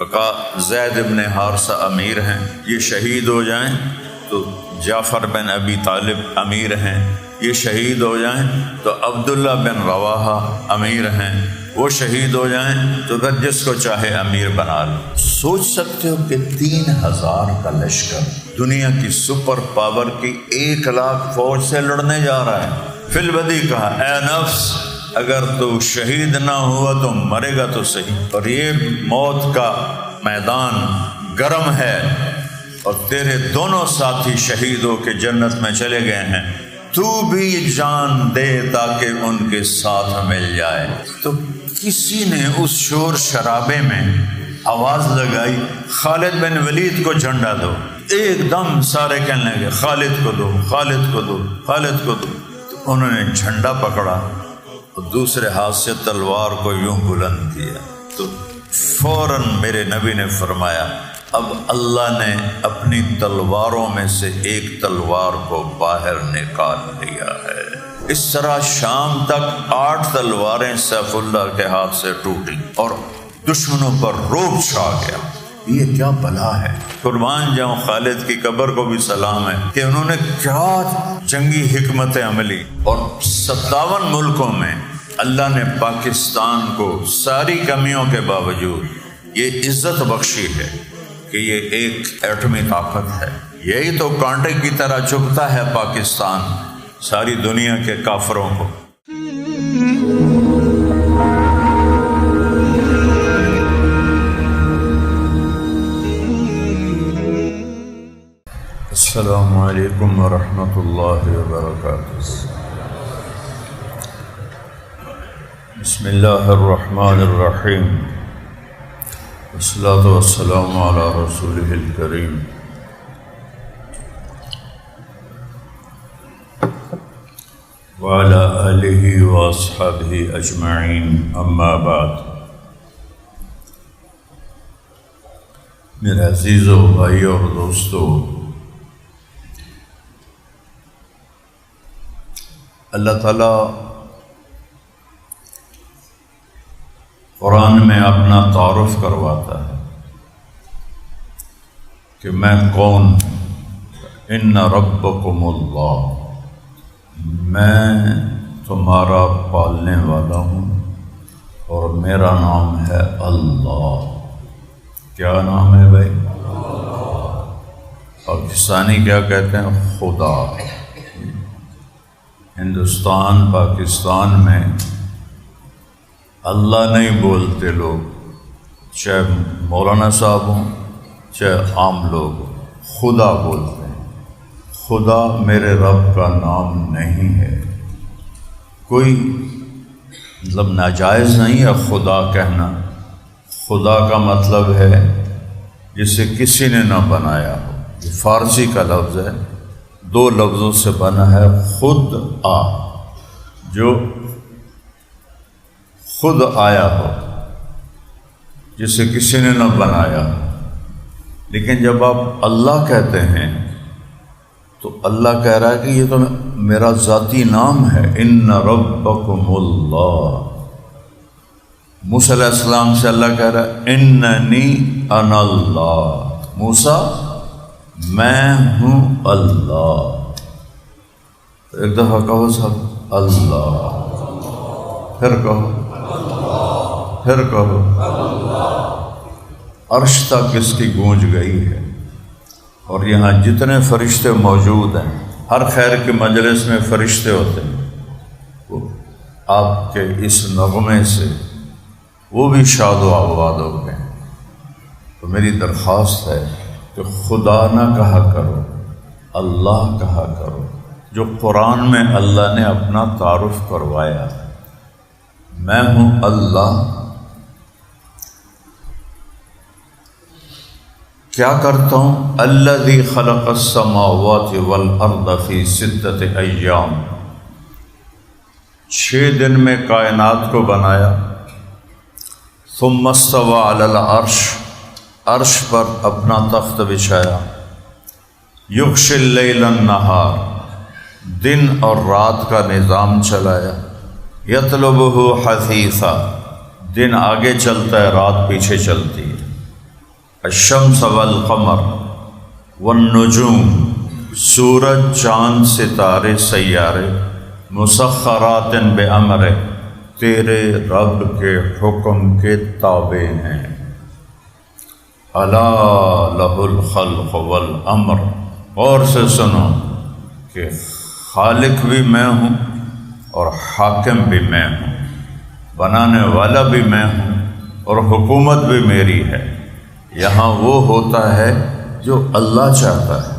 زید ابن حارثہ امیر ہیں، یہ شہید ہو جائیں تو جعفر بن ابی طالب امیر ہیں، یہ شہید ہو جائیں تو عبداللہ بن رواحہ امیر ہیں، وہ شہید ہو جائیں تو پھر جس کو چاہے امیر بنا لو۔ سوچ سکتے ہو کہ 3000 کا لشکر دنیا کی سپر پاور کی 1,00,000 فوج سے لڑنے جا رہا ہے۔ فی البدی کہا اے نفس اگر تو شہید نہ ہوا تو مرے گا تو صحیح، اور یہ موت کا میدان گرم ہے اور تیرے دونوں ساتھی شہید ہو کے جنت میں چلے گئے ہیں، تو بھی جان دے تاکہ ان کے ساتھ مل جائے۔ تو کسی نے اس شور شرابے میں آواز لگائی خالد بن ولید کو جھنڈا دو۔ ایک دم سارے کہنے لگے خالد کو دو، خالد کو دو، خالد کو دو۔ تو انہوں نے جھنڈا پکڑا اور دوسرے ہاتھ سے تلوار کو یوں بلند کیا تو فوراً میرے نبی نے فرمایا اب اللہ نے اپنی تلواروں میں سے ایک تلوار کو باہر نکال لیا ہے۔ اس طرح شام تک 8 تلواریں سیف اللہ کے ہاتھ سے ٹوٹی اور دشمنوں پر رعب چھا گیا۔ یہ کیا بلا ہے! قربان جاؤں خالد کی قبر کو بھی سلام ہے کہ انہوں نے کیا جنگی حکمت عملی، اور 57 ملکوں میں اللہ نے پاکستان کو ساری کمیوں کے باوجود یہ عزت بخشی ہے کہ یہ ایک ایٹمی طاقت ہے۔ یہی تو کانٹے کی طرح چبھتا ہے پاکستان ساری دنیا کے کافروں کو۔ السلام علیکم ورحمۃ اللہ وبرکاتہ۔ بسم اللہ الرحمن الرحیم، والصلاۃ والسلام علی رسولہ الکریم۔ وعلی آلہ واصحابہ اجمعین، اما بعد۔ میرے عزیزو بھائیو اور دوستو، اللہ تعالیٰ قرآن میں اپنا تعارف کرواتا ہے کہ میں کون ہوں۔ ان ربکم اللہ، میں تمہارا پالنے والا ہوں اور میرا نام ہے اللہ۔ کیا نام ہے بھائی؟ پاکستانی کیا کہتے ہیں؟ خدا۔ ہندوستان پاکستان میں اللہ نہیں بولتے لوگ، چاہے مولانا صاحب ہوں چاہے عام لوگ ہوں، خدا بولتے ہیں۔ خدا میرے رب کا نام نہیں ہے، کوئی مطلب ناجائز نہیں ہے خدا کہنا۔ خدا کا مطلب ہے جسے کسی نے نہ بنایا ہو۔ یہ فارسی کا لفظ ہے، 2 لفظوں سے بنا ہے، خود آ، جو خود آیا ہو، جسے کسی نے نہ بنایا ہو۔ لیکن جب آپ اللہ کہتے ہیں تو اللہ کہہ رہا ہے کہ یہ تو میرا ذاتی نام ہے، ان ربکم اللہ۔ موسیٰ علیہ السلام سے اللہ کہہ رہا ہے اننی انا اللہ، موسیٰ میں ہوں اللہ۔ ایک دفعہ کہو سب اللہ، پھر کہو، پھر کہو۔ عرش تک اس کی گونج گئی ہے، اور یہاں جتنے فرشتے موجود ہیں، ہر خیر کے مجلس میں فرشتے ہوتے ہیں، وہ آپ کے اس نغمے سے وہ بھی شاد و آباد ہو گئے۔ تو میری درخواست ہے کہ خدا نہ کہا کرو، اللہ کہا کرو، جو قرآن میں اللہ نے اپنا تعارف کروایا۔ میں ہوں اللہ، کیا کرتا ہوں؟ الذی خلق السماوات والارض فی 6 ایام، 6 دن میں کائنات کو بنایا۔ ثم استوى علی العرش، عرش پر اپنا تخت بچھایا۔ یغشی اللیل النہار، دن اور رات کا نظام چلایا۔ یطلبہ حثیثا، دن آگے چلتا ہے رات پیچھے چلتی ہے۔ الشمس والقمر والنجوم، سورج، چاند، ستارے، سیارے، مسخرات بامرہ، تیرے رب کے حکم کے تابع ہیں۔ الا لہ الخلق والامر، غور سے سنو کہ خالق بھی میں ہوں اور حاکم بھی میں ہوں، بنانے والا بھی میں ہوں اور حکومت بھی میری ہے۔ یہاں وہ ہوتا ہے جو اللہ چاہتا ہے۔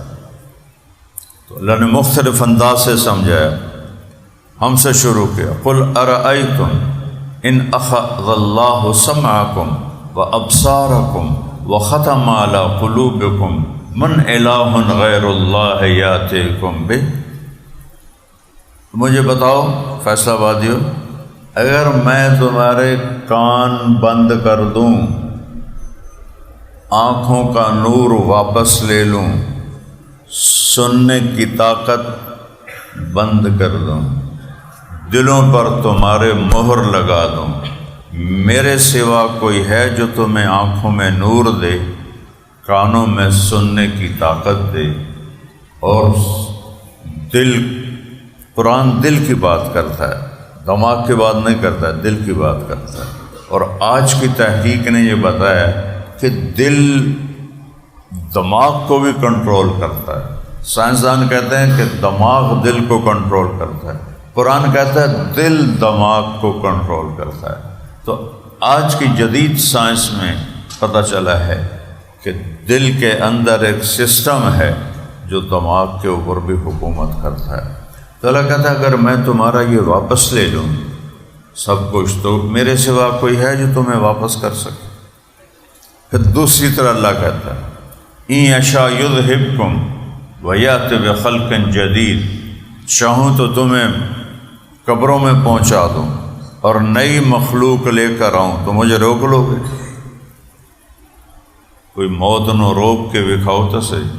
تو اللہ نے مختلف انداز سے سمجھایا، ہم سے شروع کیا، قل ارأیتم ان اخذ اللہ سمعکم وابصارکم وختم علی قلوبکم من الہ غیر اللہ یاتیکم بہ۔ مجھے بتاؤ فیصلہ بادیو، اگر میں تمہارے کان بند کر دوں، آنکھوں کا نور واپس لے لوں، سننے کی طاقت بند کر دوں، دلوں پر تمہارے مہر لگا دوں، میرے سوا کوئی ہے جو تمہیں آنکھوں میں نور دے، کانوں میں سننے کی طاقت دے، اور دل، قرآن دل کی بات کرتا ہے، دماغ کی بات نہیں کرتا ہے، دل کی بات کرتا ہے۔ اور آج کی تحقیق نے یہ بتایا کہ دل دماغ کو بھی کنٹرول کرتا ہے۔ سائنسدان کہتے ہیں کہ دماغ دل کو کنٹرول کرتا ہے، قرآن کہتا ہے دل دماغ کو کنٹرول کرتا ہے۔ تو آج کی جدید سائنس میں پتہ چلا ہے کہ دل کے اندر ایک سسٹم ہے جو دماغ کے اوپر بھی حکومت کرتا ہے۔ تو اللہ کہتا ہے اگر میں تمہارا یہ واپس لے لوں سب کچھ، تو میرے سوا کوئی ہے جو تمہیں واپس کر سکے؟ پھر دوسری طرح اللہ کہتا ہے ان یشاء یذہبکم ویأتی بخلق جدید، چاہوں تو تمہیں قبروں میں پہنچا دوں اور نئی مخلوق لے کر آؤں، تو مجھے روک لو گے؟ کوئی موت نو روک کے دکھاؤ تو صحیح۔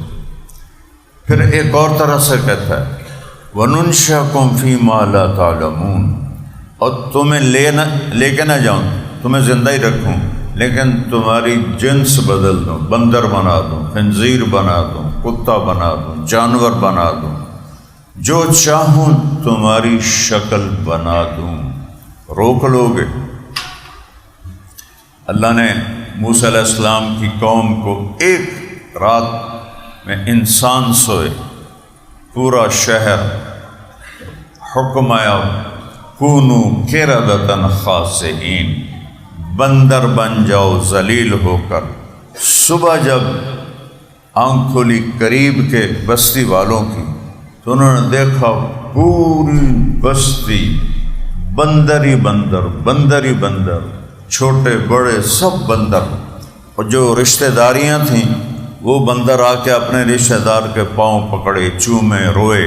پھر ایک اور طرح سے کہتا ہے وَنُنشِئُکُم فِیمَا لَا تَعْلَمُونَ، اور تمہیں لے کے نہ جاؤں، تمہیں زندہ ہی رکھوں لیکن تمہاری جنس بدل دوں، بندر بنا دوں، خنزیر بنا دوں، کتا بنا دوں، جانور بنا دوں، جو چاہوں تمہاری شکل بنا دوں، روک لو گے؟ اللہ نے موسیٰ علیہ السلام کی قوم کو ایک رات میں انسان سوئے، پورا شہر حکم آیا کونو قردۃ خاسئین، بندر بن جاؤ ذلیل ہو کر۔ صبح جب آنکھ کھلی قریب کے بستی والوں کی تو انہوں نے دیکھا پوری بستی بندر ہی بندر، بندر ہی بندر، چھوٹے بڑے سب بندر، اور جو رشتہ داریاں تھیں وہ بندر آ کے اپنے رشتہ دار کے پاؤں پکڑے، چومے، روئے۔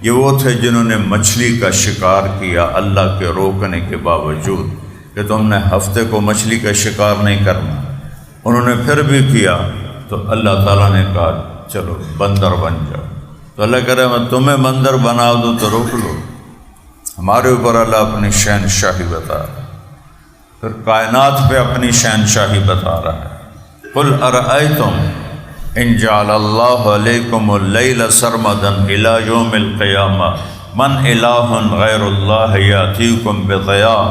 یہ وہ تھے جنہوں نے مچھلی کا شکار کیا اللہ کے روکنے کے باوجود کہ تم نے ہفتے کو مچھلی کا شکار نہیں کرنا، انہوں نے پھر بھی کیا۔ تو اللہ تعالیٰ نے کہا چلو بندر بن جاؤ۔ تو اللہ کہہ رہا ہے میں تمہیں بندر بنا دوں تو روک لو؟ ہمارے اوپر اللہ اپنی شہنشاہی بتا رہا ہے، پھر کائنات پہ اپنی شہنشاہی بتا رہا ہے۔ قل ارأیتم ان جعل اللہ علیکم اللیل سرمدا الی یوم القیامہ من الہ غیر اللہ یاتیکم بضیاء،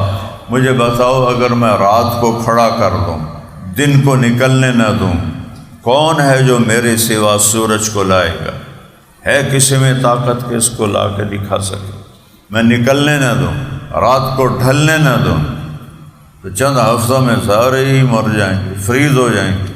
مجھے بتاؤ اگر میں رات کو کھڑا کر دوں، دن کو نکلنے نہ دوں، کون ہے جو میرے سوا سورج کو لائے گا؟ ہے کسی میں طاقت کہ اس کو لا کے دکھا سکے؟ میں نکلنے نہ دوں، رات کو ڈھلنے نہ دوں، تو چند ہفتوں میں سارے ہی مر جائیں گے، فریز ہو جائیں گے۔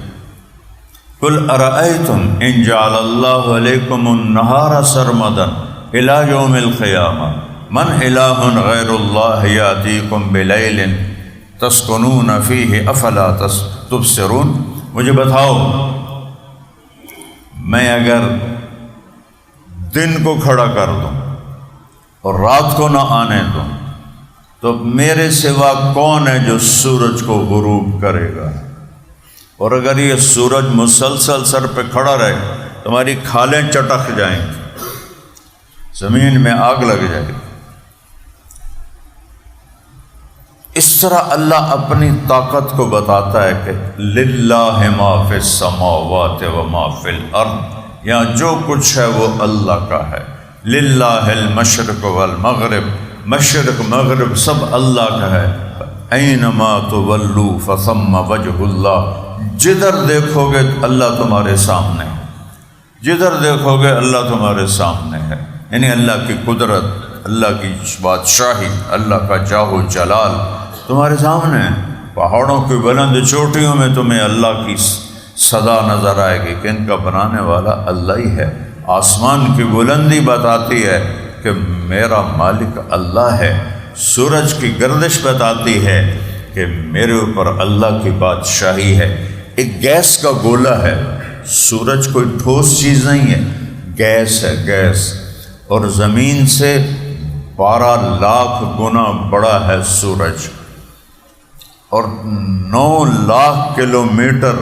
قل ارأیتم ان جعل اللہ علیکم النہار سرمدا الی یوم القیامہ من الہ غیر اللہ یاتیکم بلیل تسکنون فیہ افلا تبصرون، مجھے بتاؤ میں اگر دن کو کھڑا کر دوں اور رات کو نہ آنے دوں تو میرے سوا کون ہے جو سورج کو غروب کرے گا؟ اور اگر یہ سورج مسلسل سر پہ کھڑا رہے تمہاری کھالیں چٹک جائیں گی، زمین میں آگ لگ جائے گی۔ اس طرح اللہ اپنی طاقت کو بتاتا ہے کہ للہ ما فی السماوات و ما فی الارض، یہاں جو کچھ ہے وہ اللہ کا ہے. للہ المشرق والمغرب، مشرق مغرب سب اللہ کا ہے. اینما تولوا فثم وجہ اللہ، جدھر دیکھو گے اللہ تمہارے سامنے، جدھر دیکھو گے اللہ تمہارے سامنے ہے. یعنی اللہ کی قدرت، اللہ کی بادشاہی، اللہ کا جاہ و جلال تمہارے سامنے ہے. پہاڑوں کی بلند چوٹیوں میں تمہیں اللہ کی صدا نظر آئے گی کہ ان کا بنانے والا اللہ ہی ہے. آسمان کی بلندی بتاتی ہے کہ میرا مالک اللہ ہے. سورج کی گردش بتاتی ہے کہ میرے اوپر اللہ کی بادشاہی ہے. ایک گیس کا گولا ہے، سورج کوئی ٹھوس چیز نہیں ہے، گیس ہے، گیس. اور زمین سے 12 لاکھ گنا بڑا ہے سورج، اور 9 لاکھ کلومیٹر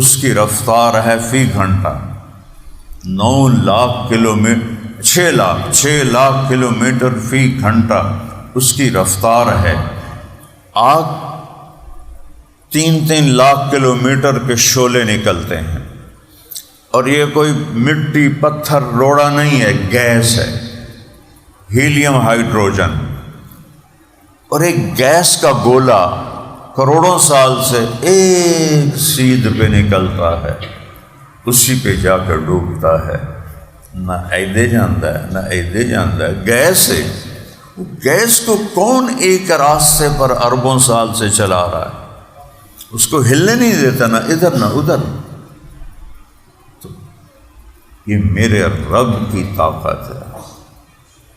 اس کی رفتار ہے فی گھنٹہ. 9 لاکھ کلومیٹر، 6 لاکھ کلومیٹر فی گھنٹہ اس کی رفتار ہے. آگ 3 لاکھ کلومیٹر کے شعلے نکلتے ہیں، اور یہ کوئی مٹی پتھر روڑا نہیں ہے، گیس ہے، ہیلیم ہائیڈروجن. اور ایک گیس کا گولا کروڑوں سال سے ایک سیدھ پہ نکلتا ہے، اسی پہ جا کر ڈوبتا ہے. نہ ایدے جانتا ہے نہ ایدے جانتا ہے، گیس ہے. گیس کو کون ایک راستے پر اربوں سال سے چلا رہا ہے، اس کو ہلنے نہیں دیتا، نہ ادھر نہ ادھر. تو یہ میرے رب کی طاقت ہے.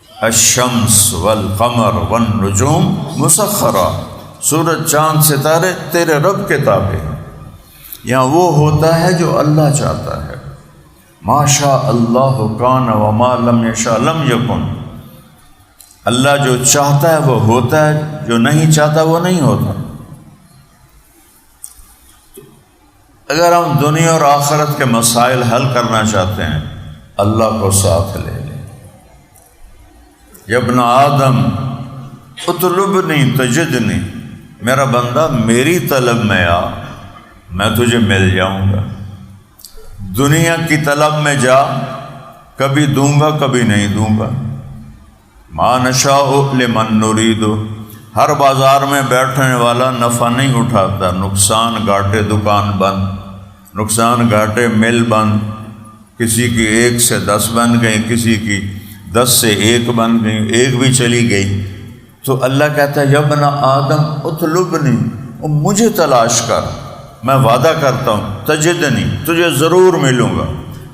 الشمس والقمر والنجوم مسخرہ، سورج چاند ستارے تیرے رب کے تابع ہیں. یہاں وہ ہوتا ہے جو اللہ چاہتا ہے. ما شاء اللہ کان وما لم یشاء لم یکن. اللہ جو چاہتا ہے وہ ہوتا ہے، جو نہیں چاہتا وہ نہیں ہوتا. اگر ہم دنیا اور آخرت کے مسائل حل کرنا چاہتے ہیں، اللہ کو ساتھ لے لیں. یا ابن آدم اطلبنی تجدنی، میرا بندہ میری طلب میں آ، میں تجھے مل جاؤں گا. دنیا کی طلب میں جا، کبھی دوں گا کبھی نہیں دوں گا. ما نشاء لمن نرید، ہر بازار میں بیٹھنے والا نفع نہیں اٹھاتا. نقصان گھاٹے دکان بند، نقصان گھاٹے مل بند، کسی کی 1 سے 10 بن گئی، کسی کی 10 سے 1 بن گئی، 1 بھی چلی گئی. تو اللہ کہتا ہے یا ابن آدم اطلبنی، مجھے تلاش کر، میں وعدہ کرتا ہوں تجدنی، تجھے ضرور ملوں گا.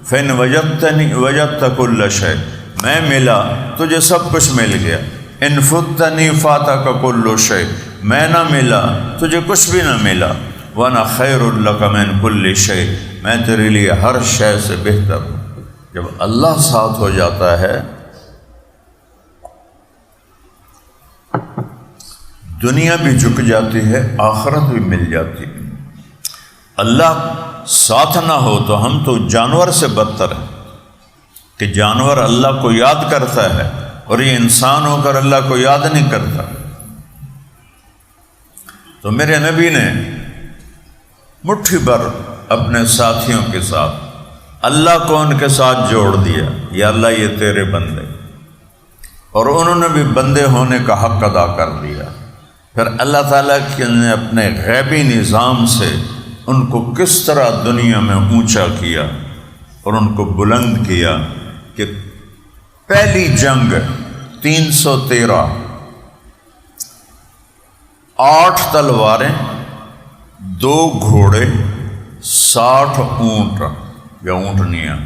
فإن وجدتنی وجدت کل شیء، میں ملا تجھے سب کچھ مل گیا. ان فتنی فاتک کل شیء، میں نہ ملا تجھے کچھ بھی نہ ملا. وانا خیر لک من کل شیء، میں تیرے لیے ہر شے سے بہتر ہوں. جب اللہ ساتھ ہو جاتا ہے، دنیا بھی جھک جاتی ہے، آخرت بھی مل جاتی ہے. اللہ ساتھ نہ ہو تو ہم تو جانور سے بدتر ہیں، کہ جانور اللہ کو یاد کرتا ہے اور یہ انسان ہو کر اللہ کو یاد نہیں کرتا. تو میرے نبی نے مٹھی بھر اپنے ساتھیوں کے ساتھ اللہ کو ان کے ساتھ جوڑ دیا، یا اللہ یہ تیرے بندے، اور انہوں نے بھی بندے ہونے کا حق ادا کر دیا. پھر اللہ تعالیٰ نے اپنے غیبی نظام سے ان کو کس طرح دنیا میں اونچا کیا اور ان کو بلند کیا کہ پہلی جنگ 313، 8 تلواریں، 2 گھوڑے، 60 اونٹ یا اونٹنیاں،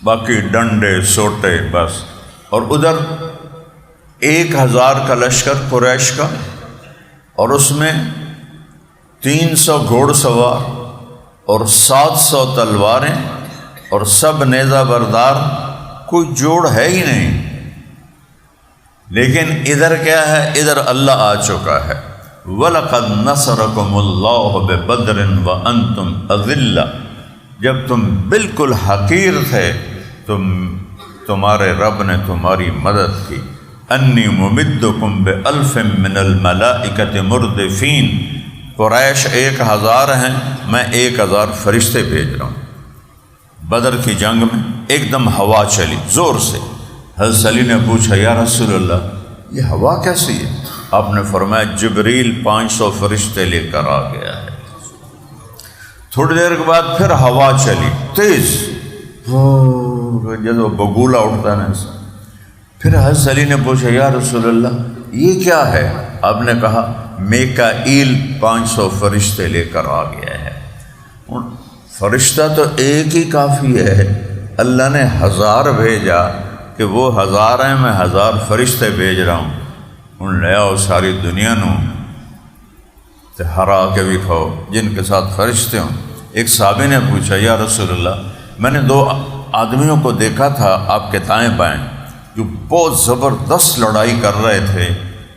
باقی ڈنڈے سوٹے بس. اور ادھر 1000 کا لشکر قریش کا، اور اس میں 300 گھوڑ سوار اور 700 تلواریں، اور سب نیزہ بردار، کوئی جوڑ ہے ہی نہیں. لیکن ادھر کیا ہے؟ ادھر اللہ آ چکا ہے. وَلَقَدْ نَصَرَكُمُ اللَّهُ بِبَدْرٍ وَأَنْتُمْ أَذِلَّةٌ، جب تم بالکل حقیر تھے تمہارے رب نے تمہاری مدد کی. انی ممدکم بألف من الملائکۃ مردفین، قریش 1000 ہیں، میں 1000 فرشتے بھیج رہا ہوں۔ بدر کی جنگ میں ایک دم ہوا چلی زور سے۔ حضرت علی نے پوچھا یا رسول اللہ یہ ہوا کیسی ہے؟ آپ نے فرمایا جبریل 500 فرشتے لے کر آ گیا ہے۔ تھوڑی دیر کے بعد پھر ہوا چلی تیز، جب بگولا اٹھتا ہے نا ایسا۔ پھر حضرت علی نے پوچھا یا رسول اللہ یہ کیا ہے؟ آپ نے کہا میکائیل 500 فرشتے لے کر آ گیا ہے۔ فرشتہ تو ایک ہی کافی ہے، اللہ نے 1000 بھیجا کہ وہ 1000 ہیں، میں 1000 فرشتے بھیج رہا ہوں۔ ان لے آؤ ساری دنیا نو تے ہرا کے بھی کھاؤ جن کے ساتھ فرشتے ہوں۔ ایک صحابی نے پوچھا یا رسول اللہ میں نے 2 آدمیوں کو دیکھا تھا آپ کے دائیں بائیں جو بہت زبردست لڑائی کر رہے تھے،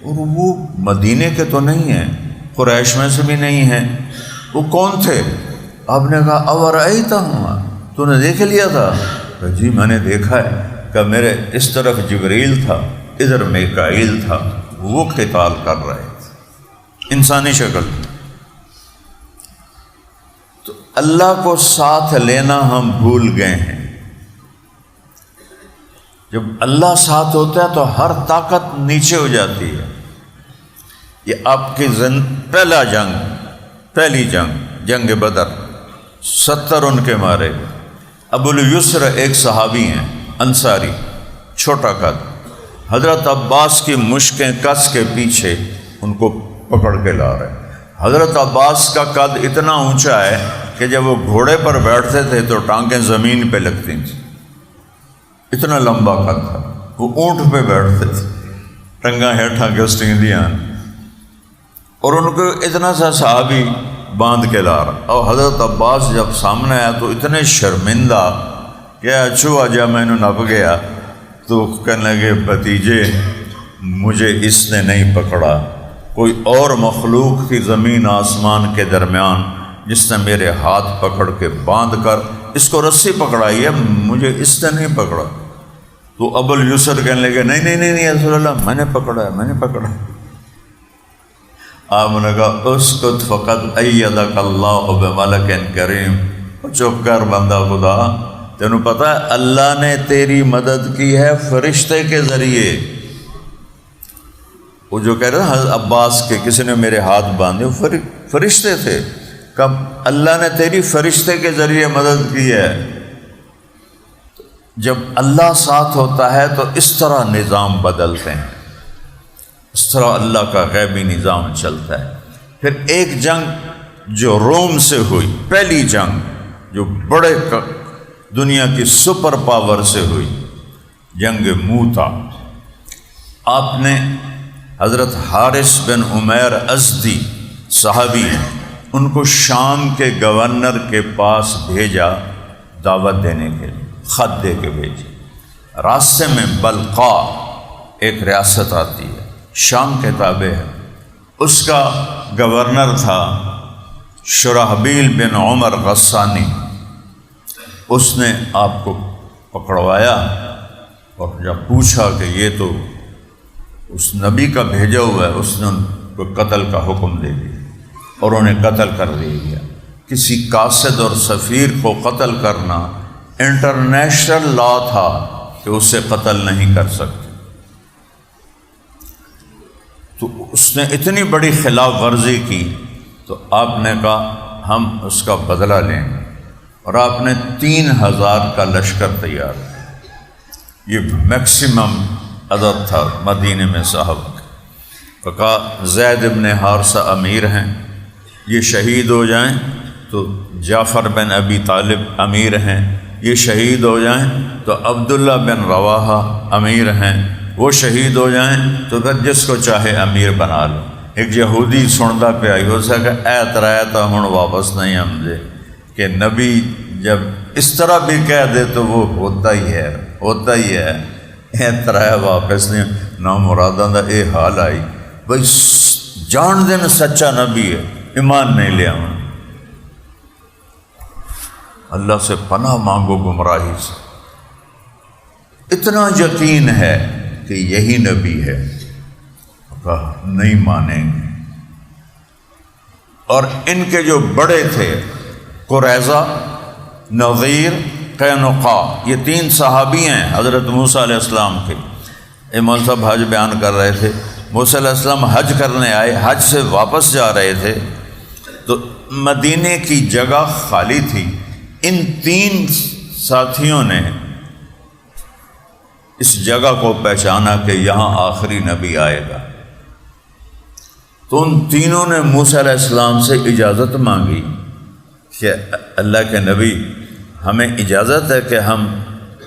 اور وہ مدینے کے تو نہیں ہیں، قریش میں سے بھی نہیں ہیں، وہ کون تھے؟ آپ نے کہا اورأیتہ ہوں، تو نے دیکھ لیا تھا؟ جی میں نے دیکھا ہے، کہ میرے اس طرف جبریل تھا ادھر میکائیل تھا، وہ قتال کر رہے تھے انسانی شکل۔ تو اللہ کو ساتھ لینا ہم بھول گئے ہیں۔ جب اللہ ساتھ ہوتا ہے تو ہر طاقت نیچے ہو جاتی ہے۔ یہ آپ کی پہلی جنگ بدر، 70 ان کے مارے۔ ابو الیسر ایک صحابی ہیں انصاری، چھوٹا قد، حضرت عباس کی مشکیں کس کے پیچھے ان کو پکڑ کے لا رہے ہیں۔ حضرت عباس کا قد اتنا اونچا ہے کہ جب وہ گھوڑے پر بیٹھتے تھے تو ٹانگیں زمین پہ لگتی تھیں، اتنا لمبا قد تھا۔ وہ اونٹ پہ بیٹھتے تھے، ٹنگا ہیٹھاں گسٹیں دیاں، اور ان کو اتنا سا صحابی باندھ کے لا رہا۔ اور حضرت عباس جب سامنے آیا تو اتنے شرمندہ کہ اچھو جب میں نے نپ گیا، تو کہنے لگے بھتیجے مجھے اس نے نہیں پکڑا، کوئی اور مخلوق تھی زمین آسمان کے درمیان جس نے میرے ہاتھ پکڑ کے باندھ کر اس کو رسی پکڑائی ہے، مجھے اس نے نہیں پکڑا۔ تو ابو الیسر کہنے لگے نہیں رسول اللہ میں نے پکڑا ہے۔ آپ نے کہا اسکت فقط ایدک اللہ بملک کریم، چپ کر بندہ خدا، تینوں پتہ ہے اللہ نے تیری مدد کی ہے فرشتے کے ذریعے۔ وہ جو کہہ رہے ہیں حضرت عباس کے کسی نے میرے ہاتھ باندھے، فرشتے تھے، کب اللہ نے تیری فرشتے کے ذریعے مدد کی ہے۔ جب اللہ ساتھ ہوتا ہے تو اس طرح نظام بدلتے ہیں، اس طرح اللہ کا غیبی نظام چلتا ہے۔ پھر ایک جنگ جو روم سے ہوئی، پہلی جنگ جو بڑے دنیا کی سپر پاور سے ہوئی، جنگ موتا۔ آپ نے حضرت حارث بن عمیر ازدی صحابی ہیں، ان کو شام کے گورنر کے پاس بھیجا دعوت دینے کے لیے، خط دے کے بھیجی۔ راستے میں بلقا ایک ریاست آتی ہے، شام کے تابع ہے، اس کا گورنر تھا شرحبیل بن عمر غسانی۔ اس نے آپ کو پکڑوایا اور جب پوچھا کہ یہ تو اس نبی کا بھیجا ہوا ہے، اس نے ان کو قتل کا حکم دے دیا اور انہیں قتل کر دیا۔ کسی قاصد اور سفیر کو قتل کرنا انٹرنیشنل لا تھا کہ اسے قتل نہیں کر سکتے۔ تو اس نے اتنی بڑی خلاف ورزی کی تو آپ نے کہا ہم اس کا بدلہ لیں گے، اور آپ نے 3000 کا لشکر تیار کیا۔ یہ میکسیمم عدد تھا مدینے میں صحابہ کا۔ تو کہا زید بن حارثہ امیر ہیں، یہ شہید ہو جائیں تو جعفر بن ابی طالب امیر ہیں، یہ شہید ہو جائیں تو عبداللہ بن رواحہ امیر ہیں، وہ شہید ہو جائیں تو پھر جس کو چاہے امیر بنا لو۔ ایک یہودی سنتا پہ آئی، ہو سکا اے ترایا تو ہوں واپس نہیں آمدے، کہ نبی جب اس طرح بھی کہہ دے تو وہ ہوتا ہی ہے اے ترایا واپس نہیں، نہ مراداں دا اے حال آئی بھئی جان دین سچا نبی ہے، ایمان نہیں لیا ہوں۔ اللہ سے پناہ مانگو گمراہی سے۔ اتنا یقین ہے کہ یہی نبی ہے؟ کہا نہیں مانیں گے۔ اور ان کے جو بڑے تھے قریظہ، نذیر، قینقاع، یہ 3 صحابی ہیں حضرت موسیٰ علیہ السلام کے۔ امام صاحب حج بیان کر رہے تھے، موسیٰ علیہ السلام حج کرنے آئے، حج سے واپس جا رہے تھے تو مدینے کی جگہ خالی تھی۔ ان 3 ساتھیوں نے اس جگہ کو پہچانا کہ یہاں آخری نبی آئے گا، تو ان تینوں نے موسیٰ علیہ السلام سے اجازت مانگی کہ اللہ کے نبی ہمیں اجازت ہے کہ ہم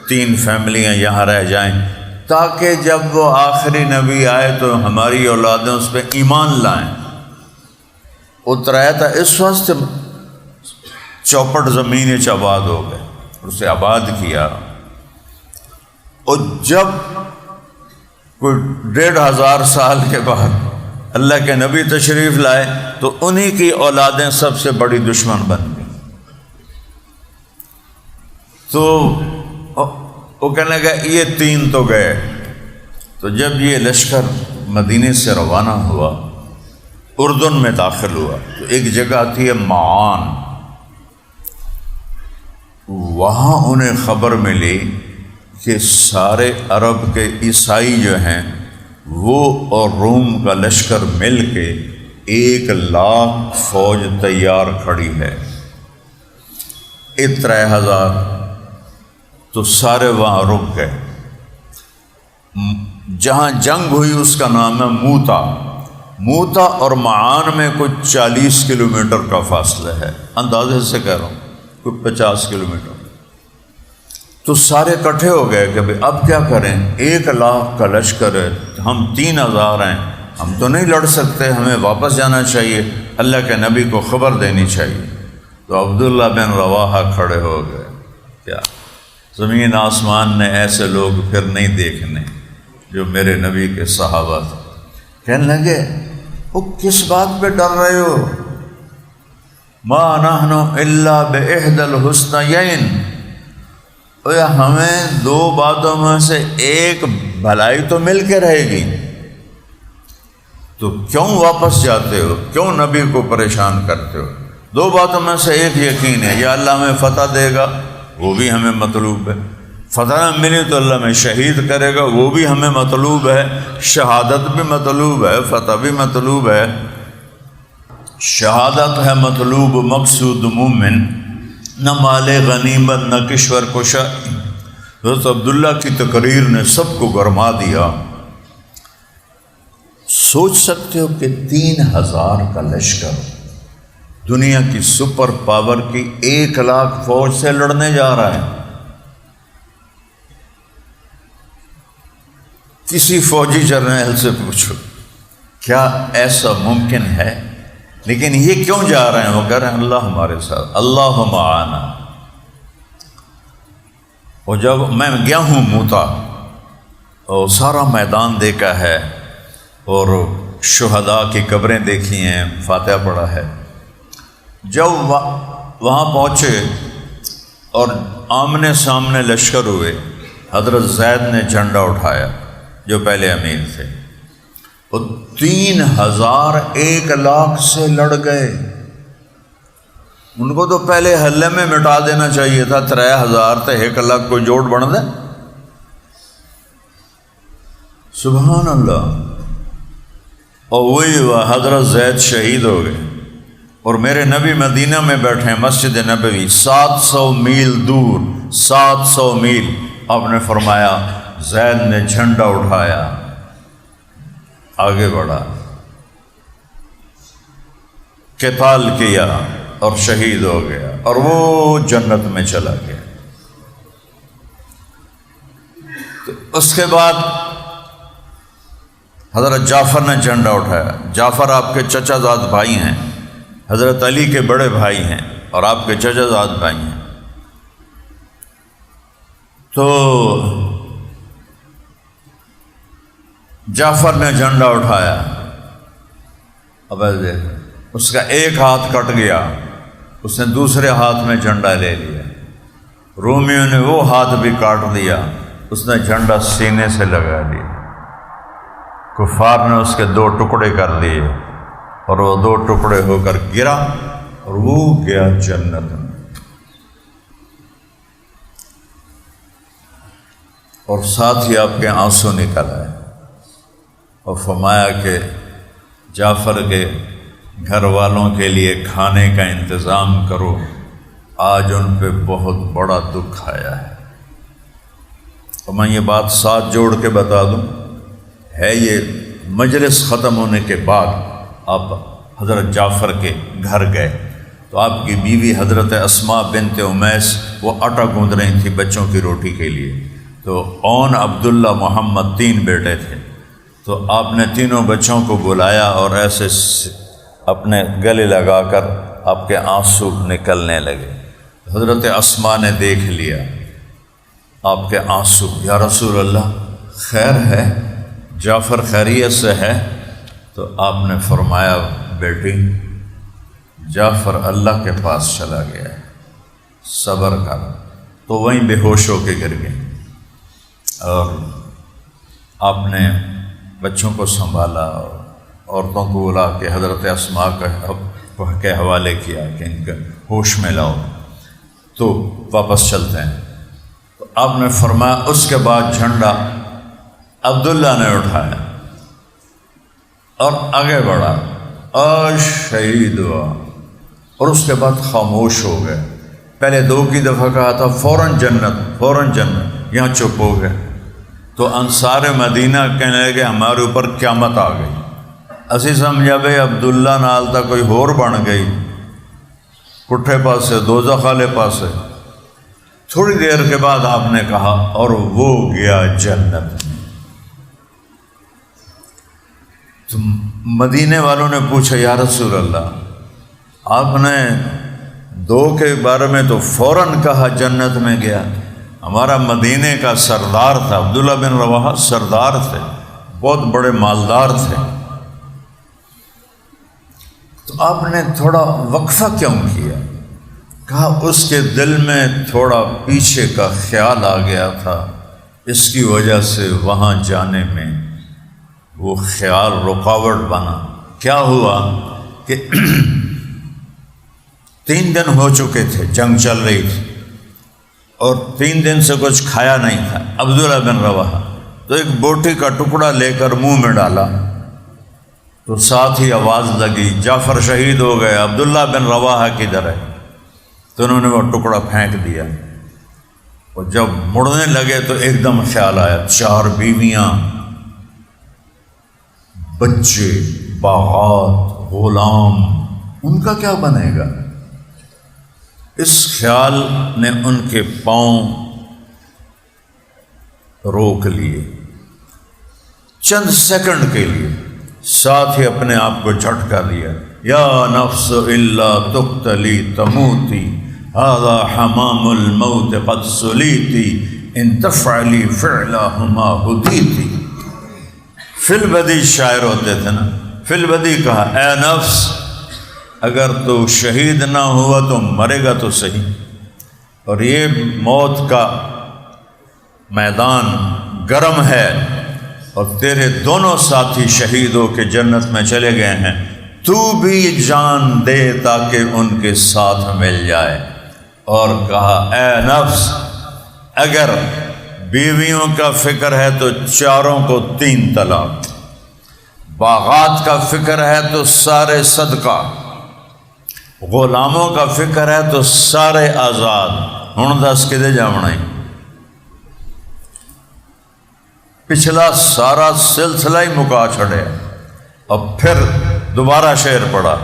3 فیملیاں یہاں رہ جائیں تاکہ جب وہ آخری نبی آئے تو ہماری اولادیں اس پہ ایمان لائیں۔ اترایا تھا اس وقت چوپٹ زمین آباد ہو گئے، اسے آباد کیا، اور جب کوئی 1500 سال کے بعد اللہ کے نبی تشریف لائے تو انہی کی اولادیں سب سے بڑی دشمن بن گئی۔ تو وہ کہنے لگا یہ 3 تو گئے۔ تو جب یہ لشکر مدینے سے روانہ ہوا، اردن میں داخل ہوا، تو ایک جگہ تھی ہے معان، وہاں انہیں خبر ملی کہ سارے عرب کے عیسائی جو ہیں وہ اور روم کا لشکر مل کے 1,00,000 فوج تیار کھڑی ہے، 3,000۔ تو سارے وہاں رک گئے۔ جہاں جنگ ہوئی اس کا نام ہے موتا۔ موتا اور معان میں کچھ 40 کلومیٹر کا فاصلہ ہے، اندازے سے کہہ رہا ہوں کوئی 50 کلومیٹر۔ تو سارے اکٹھے ہو گئے کہ اب کیا کریں، 1,00,000 کا لشکر ہے، ہم 3,000 ہیں، ہم تو نہیں لڑ سکتے، ہمیں واپس جانا چاہیے، اللہ کے نبی کو خبر دینی چاہیے۔ تو عبداللہ بن رواحہ کھڑے ہو گئے، کیا زمین آسمان نے ایسے لوگ پھر نہیں دیکھنے جو میرے نبی کے صحابہ تھے۔ کہنے لگے وہ کس بات پہ ڈر رہے ہو؟ ما نحن الا باحدى الحسنيين، ہمیں 2 باتوں میں سے ایک بھلائی تو مل کے رہے گی، تو کیوں واپس جاتے ہو، کیوں نبی کو پریشان کرتے ہو؟ 2 باتوں میں سے ایک یقین ہے، یا اللہ ہمیں فتح دے گا، وہ بھی ہمیں مطلوب ہے، فتح نہ ملی تو اللہ میں شہید کرے گا، وہ بھی ہمیں مطلوب ہے، شہادت بھی مطلوب ہے، فتح بھی مطلوب ہے۔ شہادت ہے مطلوب مقصود مومن، نہ مال غنیمت نہ کشور کشا۔ حضرت عبداللہ کی تقریر نے سب کو گرما دیا۔ سوچ سکتے ہو کہ 3,000 کا لشکر دنیا کی سپر پاور کی 1,00,000 فوج سے لڑنے جا رہا ہے۔ کسی فوجی جرنیل سے پوچھو کیا ایسا ممکن ہے؟ لیکن یہ کیوں جا رہے ہیں؟ وہ کہہ رہے ہیں اللہ ہمارے ساتھ، اللہ معانا۔ اور جب میں گیا ہوں موتا اور سارا میدان دیکھا ہے اور شہداء کی قبریں دیکھی ہیں، فاتحہ پڑھا ہے، جب وہاں پہنچے اور آمنے سامنے لشکر ہوئے، حضرت زید نے جھنڈا اٹھایا جو پہلے امیر تھے، وہ 3,000 1,00,000 سے لڑ گئے۔ ان کو تو پہلے حلے میں مٹا دینا چاہیے تھا، 3,000 تے 1,00,000 کو جوڑ بن دے۔ سبحان اللہ۔ اور وہی حضرت زید شہید ہو گئے، اور میرے نبی مدینہ میں بیٹھے ہیں، مسجد نبوی 700 میل دور، 700 میل۔ آپ نے فرمایا زید نے جھنڈا اٹھایا، آگے بڑھا، قتال کیا اور شہید ہو گیا، اور وہ جنت میں چلا گیا۔ تو اس کے بعد حضرت جعفر نے جھنڈا اٹھایا۔ جعفر آپ کے چچا زاد بھائی ہیں، حضرت علی کے بڑے بھائی ہیں اور آپ کے چچا زاد بھائی ہیں۔ تو جعفر نے جھنڈا اٹھایا، اب اس کا ایک ہاتھ کٹ گیا، اس نے دوسرے ہاتھ میں جھنڈا لے لیا۔ رومیوں نے وہ ہاتھ بھی کاٹ دیا، اس نے جھنڈا سینے سے لگا لیا۔ کفار نے اس کے 2 ٹکڑے کر دیے اور وہ 2 ٹکڑے ہو کر گرا اور وہ گیا جنت میں۔ اور ساتھ ہی آپ کے آنسو نکل آئے اور فرمایا کہ جعفر کے گھر والوں کے لیے کھانے کا انتظام کرو، آج ان پہ بہت بڑا دکھ آیا ہے۔ اور میں یہ بات ساتھ جوڑ کے بتا دوں، ہے یہ مجلس ختم ہونے کے بعد آپ حضرت جعفر کے گھر گئے تو آپ کی بیوی حضرت اسماء بنت امیس وہ آٹا گوندھ رہی تھی بچوں کی روٹی کے لیے، تو اون عبداللہ محمد 3 بیٹے تھے، تو آپ نے تینوں بچوں کو بلایا اور ایسے اپنے گلے لگا کر آپ کے آنسو نکلنے لگے۔ حضرت اسماء نے دیکھ لیا آپ کے آنسو، یا رسول اللہ خیر ہے، جعفر خیریت سے ہے؟ تو آپ نے فرمایا بیٹی جعفر اللہ کے پاس چلا گیا ہے، صبر کر۔ تو وہیں بے ہوش ہو کے گر گئے اور آپ نے بچوں کو سنبھالا اور عورتوں کو بلا کے حضرت اسماء کے حوالے کیا کہ ان کا ہوش میں لاؤ، تو واپس چلتے ہیں۔ تو آپ نے فرمایا اس کے بعد جھنڈا عبداللہ نے اٹھایا اور آگے بڑھا اور شہید ہوا، اور اس کے بعد خاموش ہو گئے۔ پہلے 2 کی دفعہ کہا تھا فوراً جنت فوراً جنت، یہاں چپ ہو گئے۔ تو انصار مدینہ کہنے لگے ہمارے اوپر قیامت آ گئی، اسی سمجھا بھائی عبداللہ نال تا کوئی ہور بن گئی، پٹھے پاسے دوزخ والے پاسے۔ تھوڑی دیر کے بعد آپ نے کہا اور وہ گیا جنت۔ تو مدینے والوں نے پوچھا یا رسول اللہ آپ نے 2 کے بارے میں تو فوراً کہا جنت میں گیا، ہمارا مدینے کا سردار تھا عبداللہ بن رواحہ، سردار تھے، بہت بڑے مالدار تھے، تو آپ نے تھوڑا وقفہ کیوں کیا؟ کہا اس کے دل میں تھوڑا پیچھے کا خیال آ گیا تھا، اس کی وجہ سے وہاں جانے میں وہ خیال رکاوٹ بنا۔ کیا ہوا کہ 3 دن ہو چکے تھے، جنگ چل رہی تھی اور 3 دن سے کچھ کھایا نہیں تھا عبداللہ بن رواحہ، تو ایک بوٹی کا ٹکڑا لے کر منہ میں ڈالا تو ساتھ ہی آواز لگی جعفر شہید ہو گئے، عبداللہ بن رواحہ کدھر ہے؟ تو انہوں نے وہ ٹکڑا پھینک دیا، اور جب مڑنے لگے تو ایک دم خیال آیا 4 بیویاں، بچے، باغات، غلام، ان کا کیا بنے گا؟ اس خیال نے ان کے پاؤں روک لیے چند سیکنڈ کے لیے، ساتھ ہی اپنے آپ کو جھٹکا لیا، یا نفس الا تقتلی تموتی ھذا حمام الموت قد سلیتی ان تفعلی فعلہما ہدیتی۔ فی البدی شاعر ہوتے تھے نا، فی البدی کہا اے نفس اگر تو شہید نہ ہوا تو مرے گا تو صحیح، اور یہ موت کا میدان گرم ہے اور تیرے دونوں ساتھی شہید ہو کے جنت میں چلے گئے ہیں، تو بھی جان دے تاکہ ان کے ساتھ مل جائے۔ اور کہا اے نفس اگر بیویوں کا فکر ہے تو 4 کو 3 طلاق، باغات کا فکر ہے تو سارے صدقہ، غلاموں کا فکر ہے تو سارے آزاد۔ ہن دس کدے جاونا ہے؟ پچھلا سارا سلسلہ ہی مکا چھڑے، اور پھر دوبارہ شعر پڑھا،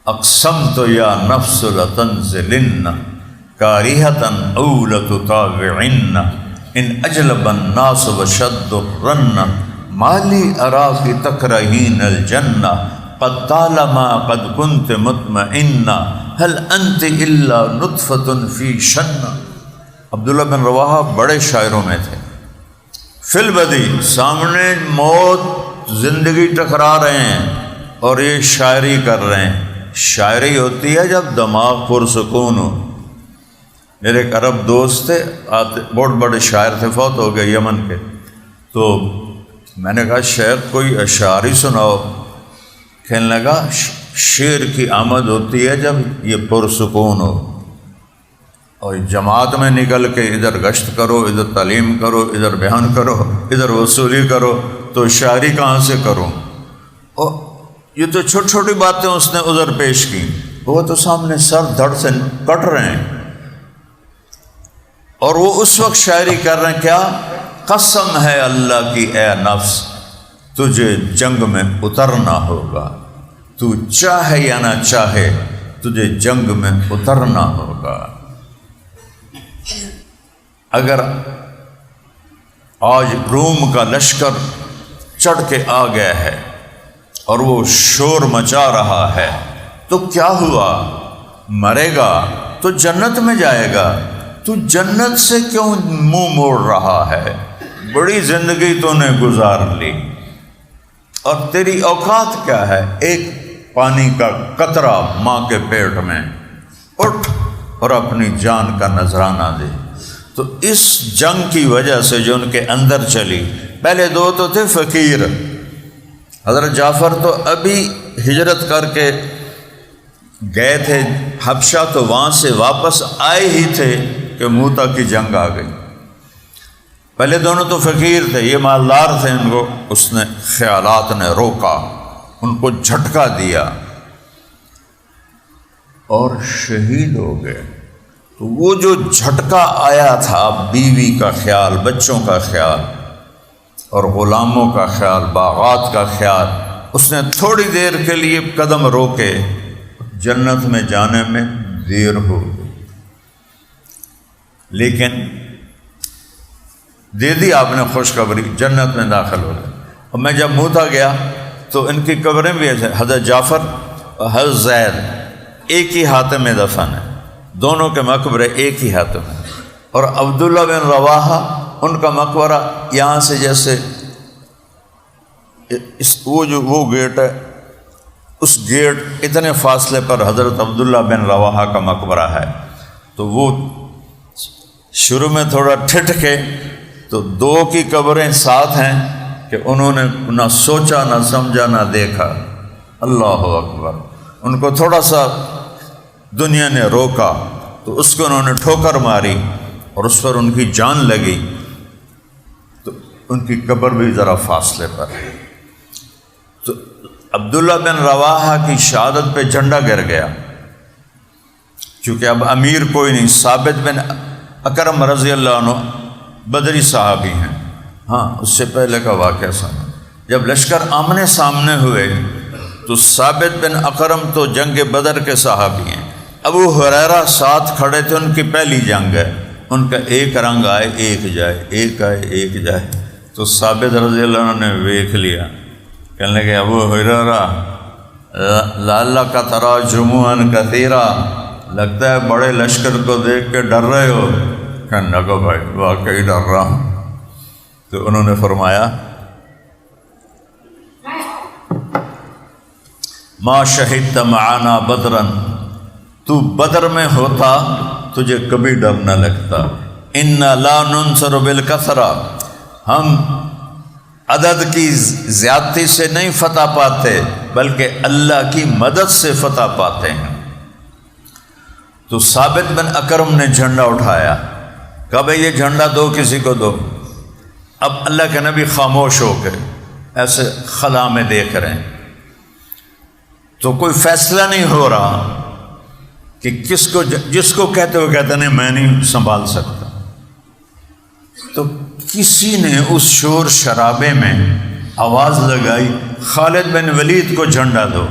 اقسمت یا نفس لتنزلن کاریہتن او لتطاوعن ان اجلب الناس وشد الرن مالی اراکی تکرہین الجنہ قد طالما قد كنت مطمئنا هل انت الا نطفة فی شنہ۔ عبداللہ بن رواحہ بڑے شاعروں میں تھے۔ فی البدی سامنے موت زندگی ٹکرا رہے ہیں اور یہ شاعری کر رہے ہیں۔ شاعری ہوتی ہے جب دماغ پرسکون ہو۔ میرے ایک عرب دوست تھے، بہت بڑے شاعر تھے، فوت ہو گئے یمن کے، تو میں نے کہا شیخ کوئی اشعار ہی سناؤ۔ کہنے لگا شعر کی آمد ہوتی ہے جب یہ پرسکون ہو، اور جماعت میں نکل کے ادھر گشت کرو، ادھر تعلیم کرو، ادھر بیان کرو، ادھر وصولی کرو، تو شاعری کہاں سے کروں؟ اور یہ تو چھوٹی چھوٹی باتیں اس نے ادھر پیش کی، وہ تو سامنے سر دھڑ سے کٹ رہے ہیں، اور وہ اس وقت شاعری کر رہے ہیں کیا؟ قسم ہے اللہ کی اے نفس تجھے جنگ میں اترنا ہوگا، تو چاہے یا نہ چاہے تجھے جنگ میں اترنا ہوگا۔ اگر آج روم کا لشکر چڑھ کے آ گیا ہے اور وہ شور مچا رہا ہے تو کیا ہوا؟ مرے گا تو جنت میں جائے گا، تو جنت سے کیوں منہ موڑ رہا ہے؟ بڑی زندگی تو نے گزار لی، اور تیری اوقات کیا ہے؟ ایک پانی کا قطرہ ماں کے پیٹ میں، اٹھ اور اپنی جان کا نذرانہ دے۔ تو اس جنگ کی وجہ سے جو ان کے اندر چلی، پہلے دو تو تھے فقیر، حضرت جعفر تو ابھی ہجرت کر کے گئے تھے حبشہ، تو وہاں سے واپس آئے ہی تھے کہ موتا کی جنگ آ گئی۔ پہلے دونوں تو فقیر تھے، یہ مالدار تھے، ان کو اس نے خیالات نے روکا، ان کو جھٹکا دیا اور شہید ہو گئے۔ تو وہ جو جھٹکا آیا تھا، بیوی کا خیال، بچوں کا خیال اور غلاموں کا خیال، باغات کا خیال، اس نے تھوڑی دیر کے لیے قدم روکے، جنت میں جانے میں دیر ہو گئی، لیکن دے دی آپ نے خوشخبری، جنت میں داخل ہو گئے۔ اور میں جب موتا گیا تو ان کی قبریں بھی ایسے، حضرت جعفر اور حضرت زید ایک ہی حاتم میں دفن ہے، دونوں کے مقبرے ایک ہی حاتم ہیں، اور عبداللہ بن رواحہ ان کا مقبرہ یہاں سے جیسے وہ گیٹ ہے، اس گیٹ اتنے فاصلے پر حضرت عبداللہ بن رواحہ کا مقبرہ ہے۔ تو وہ شروع میں تھوڑا ٹھٹ کے، تو دو کی قبریں ساتھ ہیں کہ انہوں نے نہ سوچا نہ سمجھا نہ دیکھا، اللہ اکبر، ان کو تھوڑا سا دنیا نے روکا تو اس کو انہوں نے ٹھوکر ماری اور اس پر ان کی جان لگی، تو ان کی قبر بھی ذرا فاصلے پر ہے۔ تو عبداللہ بن رواحہ کی شہادت پہ جھنڈا گر گیا، چونکہ اب امیر کوئی نہیں۔ ثابت بن اکرم رضی اللہ عنہ بدری صحابی ہیں، ہاں اس سے پہلے کا واقعہ سنا۔ جب لشکر آمنے سامنے ہوئے تو ثابت بن اکرم تو جنگ بدر کے صحابی ہیں، ابو ہریرہ ساتھ کھڑے تھے، ان کی پہلی جنگ ہے، ان کا ایک رنگ آئے ایک جائے، ایک آئے ایک جائے۔ تو ثابت رضی اللہ عنہ نے ویکھ لیا، کہنے لگے ابو ہریرہ لعلک تری جموعا کثیرا، لگتا ہے بڑے لشکر کو دیکھ کے ڈر رہے ہو۔ کہنے لگا بھائی واقعی ڈر رہا ہوں۔ تو انہوں نے فرمایا ما شہدت معنا بدرا، تو بدر میں ہوتا تجھے کبھی ڈر نہ لگتا۔ انا لا ننصر بالکثرہ، ہم عدد کی زیادتی سے نہیں فتح پاتے بلکہ اللہ کی مدد سے فتح پاتے ہیں۔ تو ثابت بن اکرم نے جھنڈا اٹھایا، کہا بھئی یہ جھنڈا دو، کسی کو دو۔ اب اللہ کے نبی خاموش ہو کے ایسے خلا میں دیکھ رہے ہیں، تو کوئی فیصلہ نہیں ہو رہا کہ کس کو، جس کو کہتے ہو کہتے نہیں میں نہیں سنبھال سکتا۔ تو کسی نے اس شور شرابے میں آواز لگائی خالد بن ولید کو جھنڈا دو۔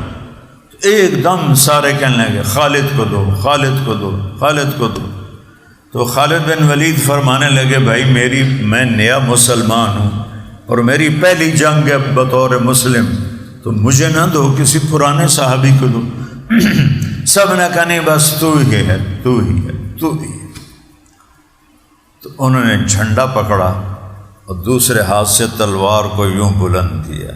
ایک دم سارے کہنے لگے خالد کو دو، خالد کو دو، خالد کو دو۔ تو خالد بن ولید فرمانے لگے بھائی میں نیا مسلمان ہوں اور میری پہلی جنگ ہے بطور مسلم، تو مجھے نہ دو، کسی پرانے صحابی کو دو۔ سب نے کہا نہیں بس تو ہی ہے، تو ہی ہے، تو ہی ہے۔ تو انہوں نے جھنڈا پکڑا اور دوسرے ہاتھ سے تلوار کو یوں بلند کیا،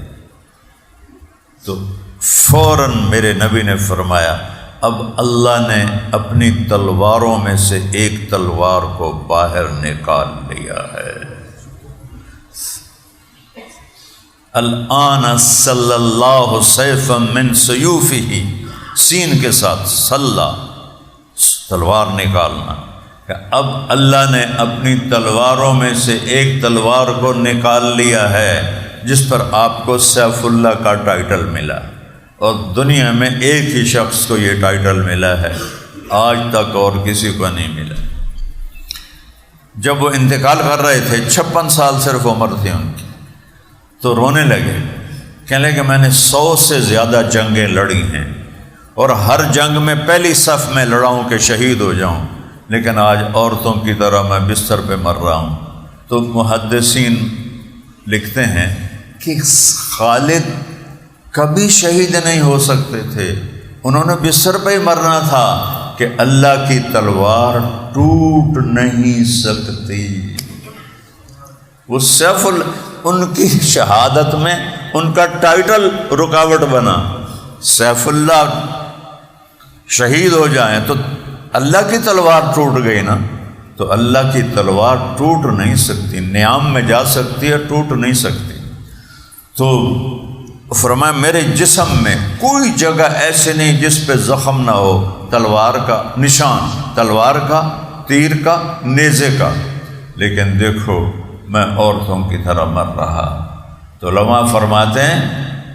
تو فوراً میرے نبی نے فرمایا اب اللہ نے اپنی تلواروں میں سے ایک تلوار کو باہر نکال لیا ہے۔ الآن صلی اللہ سیفا من سیوفہ، سین کے ساتھ صلی، تلوار نکالنا، کہ اب اللہ نے اپنی تلواروں میں سے ایک تلوار کو نکال لیا ہے جس پر آپ کو سیف اللہ کا ٹائٹل ملا، اور دنیا میں ایک ہی شخص کو یہ ٹائٹل ملا ہے، آج تک اور کسی کو نہیں ملا۔ جب وہ انتقال کر رہے تھے 56 سال صرف عمر تھی ان کی، تو رونے لگے، کہنے لگے کہ میں نے 100 سے زیادہ جنگیں لڑی ہیں اور ہر جنگ میں پہلی صف میں لڑا ہوں کہ شہید ہو جاؤں، لیکن آج عورتوں کی طرح میں بستر پہ مر رہا ہوں۔ تو محدثین لکھتے ہیں کہ خالد کبھی شہید نہیں ہو سکتے تھے، انہوں نے بستر پہ ہی مرنا تھا کہ اللہ کی تلوار ٹوٹ نہیں سکتی۔ وہ سیف ان کی شہادت میں ان کا ٹائٹل رکاوٹ بنا، سیف اللہ شہید ہو جائیں تو اللہ کی تلوار ٹوٹ گئی نا، تو اللہ کی تلوار ٹوٹ نہیں سکتی، نیام میں جا سکتی ہے، ٹوٹ نہیں سکتی۔ تو فرمایا میرے جسم میں کوئی جگہ ایسے نہیں جس پہ زخم نہ ہو، تلوار کا نشان، تلوار کا، تیر کا، نیزے کا، لیکن دیکھو میں عورتوں کی طرح مر رہا۔ تو علماء فرماتے ہیں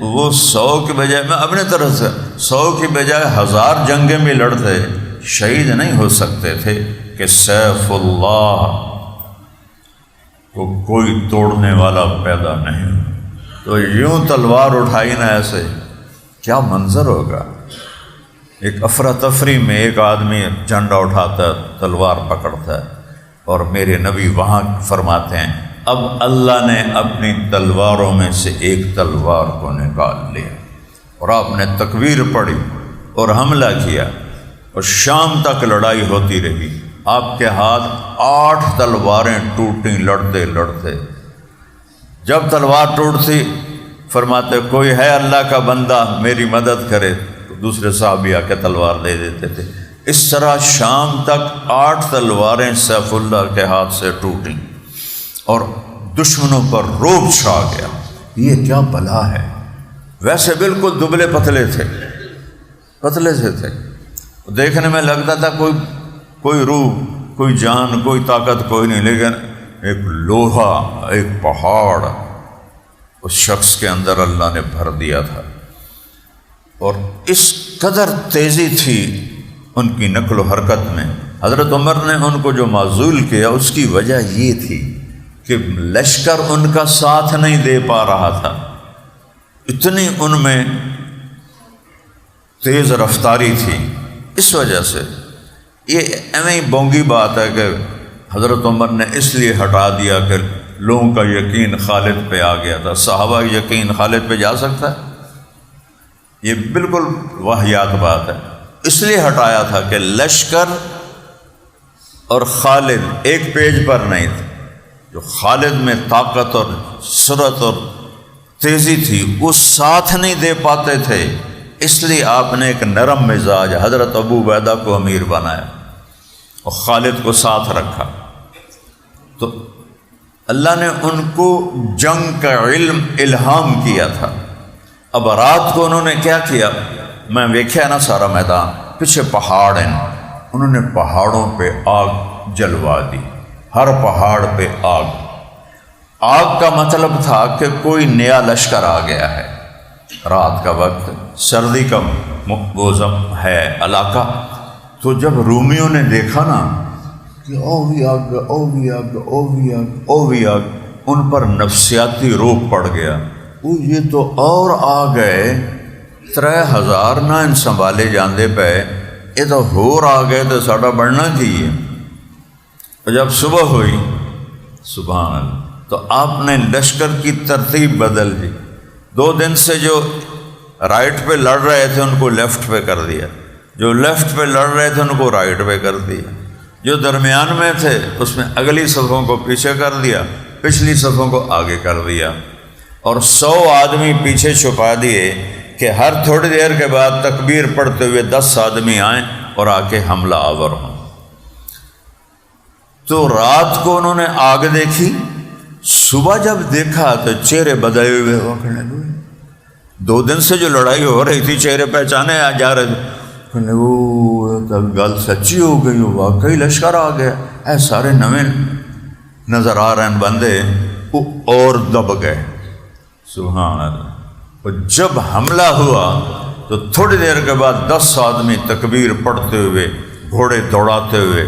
وہ 100 کی بجائے، میں اپنے طرف سے 100 کی بجائے 1000 جنگیں بھی لڑتے، شہید نہیں ہو سکتے تھے کہ سیف اللہ کو کوئی توڑنے والا پیدا نہیں۔ تو یوں تلوار اٹھائی نا، ایسے کیا منظر ہوگا۔ ایک افراتفری میں ایک آدمی جھنڈا اٹھاتا ہے، تلوار پکڑتا ہے، اور میرے نبی وہاں فرماتے ہیں اب اللہ نے اپنی تلواروں میں سے ایک تلوار کو نکال لیا، اور آپ نے تکبیر پڑھی اور حملہ کیا، اور شام تک لڑائی ہوتی رہی۔ آپ کے ہاتھ 8 تلواریں ٹوٹیں لڑتے لڑتے۔ جب تلوار ٹوٹتی فرماتے کوئی ہے اللہ کا بندہ میری مدد کرے، تو دوسرے صحابی آ کے تلوار دے دیتے تھے۔ اس طرح شام تک 8 تلواریں سیف اللہ کے ہاتھ سے ٹوٹیں، اور دشمنوں پر رعب چھا گیا، یہ کیا بلا ہے۔ ویسے بالکل دبلے پتلے تھے، پتلے سے تھے، دیکھنے میں لگتا تھا کوئی روح، کوئی جان، کوئی طاقت کوئی نہیں، لیکن ایک لوہا، ایک پہاڑ اس شخص کے اندر اللہ نے بھر دیا تھا، اور اس قدر تیزی تھی ان کی نقل و حرکت میں۔ حضرت عمر نے ان کو جو معزول کیا اس کی وجہ یہ تھی کہ لشکر ان کا ساتھ نہیں دے پا رہا تھا، اتنی ان میں تیز رفتاری تھی۔ اس وجہ سے یہ ایویں بونگی بات ہے کہ حضرت عمر نے اس لیے ہٹا دیا کہ لوگوں کا یقین خالد پہ آ گیا تھا۔ صحابہ یقین خالد پہ جا سکتا ہے؟ یہ بالکل واہیات بات ہے۔ اس لیے ہٹایا تھا کہ لشکر اور خالد ایک پیج پر نہیں تھے، جو خالد میں طاقت اور سرعت اور تیزی تھی وہ ساتھ نہیں دے پاتے تھے، اس لیے آپ نے ایک نرم مزاج حضرت ابو عبیدہ کو امیر بنایا اور خالد کو ساتھ رکھا۔ تو اللہ نے ان کو جنگ کا علم الہام کیا تھا۔ اب رات کو انہوں نے کیا کیا، میں دیکھا نا سارا میدان، پیچھے پہاڑ ہیں، انہوں نے پہاڑوں پہ آگ جلوا دی، ہر پہاڑ پہ آگ۔ آگ کا مطلب تھا کہ کوئی نیا لشکر آ گیا ہے۔ رات کا وقت، سردی کا موسم ہے علاقہ، تو جب رومیوں نے دیکھا نا کہ او بھی آگ، او بھی آگ، او بھی آگ، او بھی آگ، ان پر نفسیاتی روپ پڑ گیا۔ وہ یہ تو اور آ گئے، 3000 نہ ان سنبھالے جاندے پہ، یہ تو ہور آ گئے تو ساڈا بڑھنا چاہیے۔ اور جب صبح ہوئی، سبحان اللہ، تو آپ نے لشکر کی ترتیب بدل دی۔ 2 دن سے جو رائٹ پہ لڑ رہے تھے ان کو لیفٹ پہ کر دیا، جو لیفٹ پہ لڑ رہے تھے ان کو رائٹ پہ کر دیا، جو درمیان میں تھے اس میں اگلی صفوں کو پیچھے کر دیا، پچھلی صفوں کو آگے کر دیا، اور 100 آدمی پیچھے چھپا دیے کہ ہر تھوڑی دیر کے بعد تکبیر پڑھتے ہوئے 10 آدمی آئیں اور آ کے حملہ آور ہوں۔ تو رات کو انہوں نے آگ دیکھی صبح جب دیکھا تو چہرے بدلے ہوئے ہو، کہنے لگے 2 دن سے جو لڑائی ہو رہی تھی چہرے پہچانے جا رہے تھے، کہنے وہ گل سچی ہو گئی، واقعی لشکر آ گیا، اے سارے نویں نظر آ رہے ہیں بندے، وہ اور دب گئے۔ سبحان اللہ۔ اور جب حملہ ہوا تو تھوڑی دیر کے بعد 10 آدمی تکبیر پڑھتے ہوئے، گھوڑے دوڑاتے ہوئے،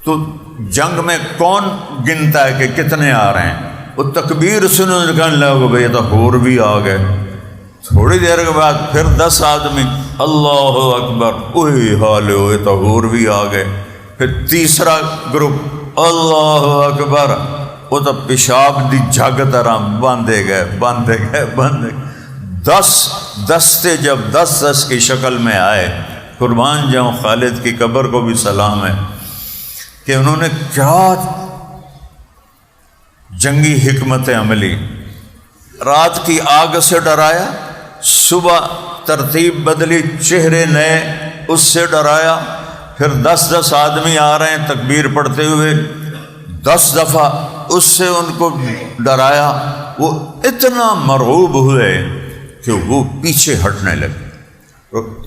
تو جنگ میں کون گنتا ہے کہ کتنے آ رہے ہیں؟ وہ تکبیر سنو کہنے لگا بھئی تو اور بھی آ گئے۔ تھوڑی دیر کے بعد پھر 10 آدمی اللہ اکبر، وہی حال ہوئے تو اور بھی آ گئے۔ پھر تیسرا گروپ اللہ اکبر، وہ تو پیشاب دی جھگ طرح باندھے گئے 10 دستے جب 10 کی شکل میں آئے۔ قربان جاؤں خالد کی قبر کو بھی سلام ہے کہ انہوں نے کیا جنگی حکمت عملی، رات کی آگ سے ڈرایا، صبح ترتیب بدلی، چہرے نئے، اس سے ڈرایا، پھر 10 آدمی آ رہے ہیں تکبیر پڑھتے ہوئے، 10 دفعہ اس سے ان کو ڈرایا۔ وہ اتنا مرعوب ہوئے کہ وہ پیچھے ہٹنے لگے،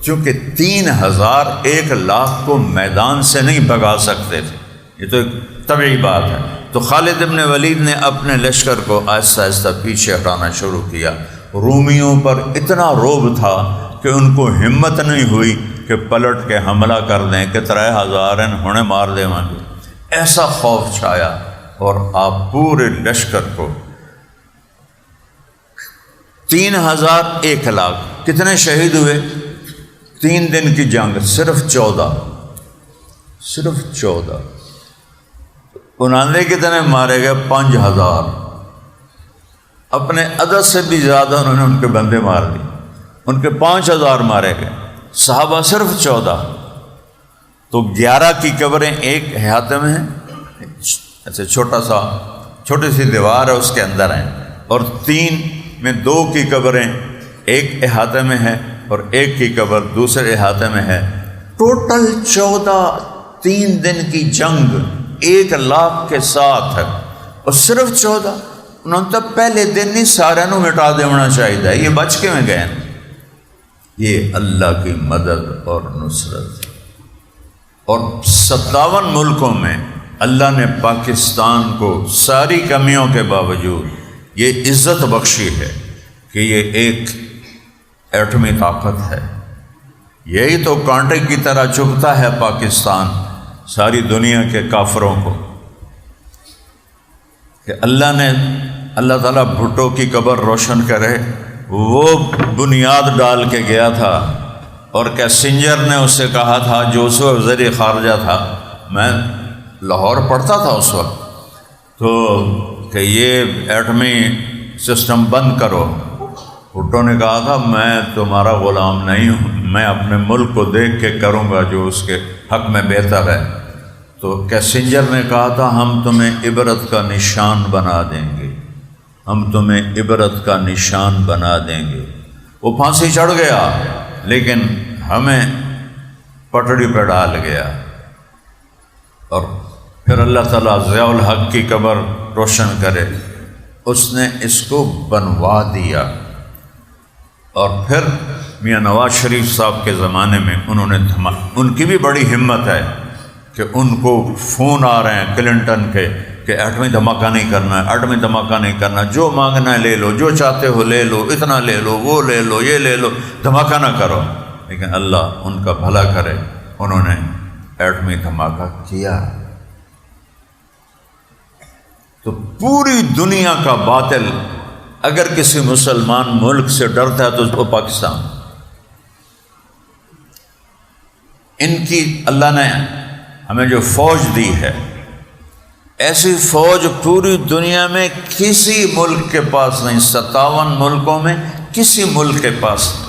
چونکہ 3000 1,00,000 کو میدان سے نہیں بھگا سکتے تھے، یہ تو ایک طبعی بات ہے۔ تو خالد بن ولید نے اپنے لشکر کو آہستہ آہستہ پیچھے ہٹانا شروع کیا۔ رومیوں پر اتنا رعب تھا کہ ان کو ہمت نہیں ہوئی کہ پلٹ کے حملہ کر دیں کہ 3000 ہونے مار دیں گے، ایسا خوف چھایا۔ اور آپ پورے لشکر کو 3000 1,00,000 کتنے شہید ہوئے؟ 3 دن کی جنگ صرف 14 انہوں کتنے مارے گئے؟ 5000۔ اپنے عدد سے بھی زیادہ انہوں نے ان کے بندے مار دی، ان کے 5000 مارے گئے، صحابہ صرف 14۔ تو 11 کی قبریں ایک احاطے میں ہیں، ایسے چھوٹی سی دیوار ہے اس کے اندر ہیں، اور 3 میں 2 کی قبریں ایک احاطے میں ہے اور ایک کی قبر دوسرے احاطے میں ہے۔ ٹوٹل 14 3 دن کی جنگ 1,00,000 کے ساتھ ہے، اور صرف 14 انہوں نے تو پہلے دن ہی سارے نو مٹا دینا چاہیے، یہ بچ کے میں گئے۔ یہ اللہ کی مدد اور نصرت، اور 57 ملکوں میں اللہ نے پاکستان کو ساری کمیوں کے باوجود یہ عزت بخشی ہے کہ یہ ایک ایٹمی طاقت ہے۔ یہی تو کانٹے کی طرح چبھتا ہے پاکستان ساری دنیا کے کافروں کو، کہ اللہ تعالیٰ بھٹو کی قبر روشن کرے، وہ بنیاد ڈال کے گیا تھا، اور کیسنجر نے اس سے کہا تھا جو اس وقت وزیر خارجہ تھا، میں لاہور پڑھتا تھا اس وقت، تو کہ یہ ایٹمی سسٹم بند کرو۔ بھٹو نے کہا تھا میں تمہارا غلام نہیں ہوں، میں اپنے ملک کو دیکھ کے کروں گا جو اس کے حق میں بہتر ہے۔ تو کیسنجر نے کہا تھا ہم تمہیں عبرت کا نشان بنا دیں گے، ہم تمہیں عبرت کا نشان بنا دیں گے۔ وہ پھانسی چڑھ گیا لیکن ہمیں پٹڑی پہ ڈال گیا، اور پھر اللہ تعالیٰ ضیاء الحق کی قبر روشن کرے، اس نے اس کو بنوا دیا۔ اور پھر میاں نواز شریف صاحب کے زمانے میں انہوں نے ان کی بھی بڑی ہمت ہے کہ ان کو فون آ رہے ہیں کلنٹن کے کہ ایٹمی دھماکہ نہیں کرنا ہے، ایٹمی دھماکہ نہیں کرنا، جو مانگنا ہے لے لو، جو چاہتے ہو لے لو، اتنا لے لو، وہ لے لو، یہ لے لو، دھماکہ نہ کرو۔ لیکن اللہ ان کا بھلا کرے، انہوں نے ایٹمی دھماکہ کیا۔ تو پوری دنیا کا باطل اگر کسی مسلمان ملک سے ڈرتا ہے تو وہ پاکستان۔ ان کی اللہ نے ہمیں جو فوج دی ہے، ایسی فوج پوری دنیا میں کسی ملک کے پاس نہیں، 57 ملکوں میں کسی ملک کے پاس نہیں۔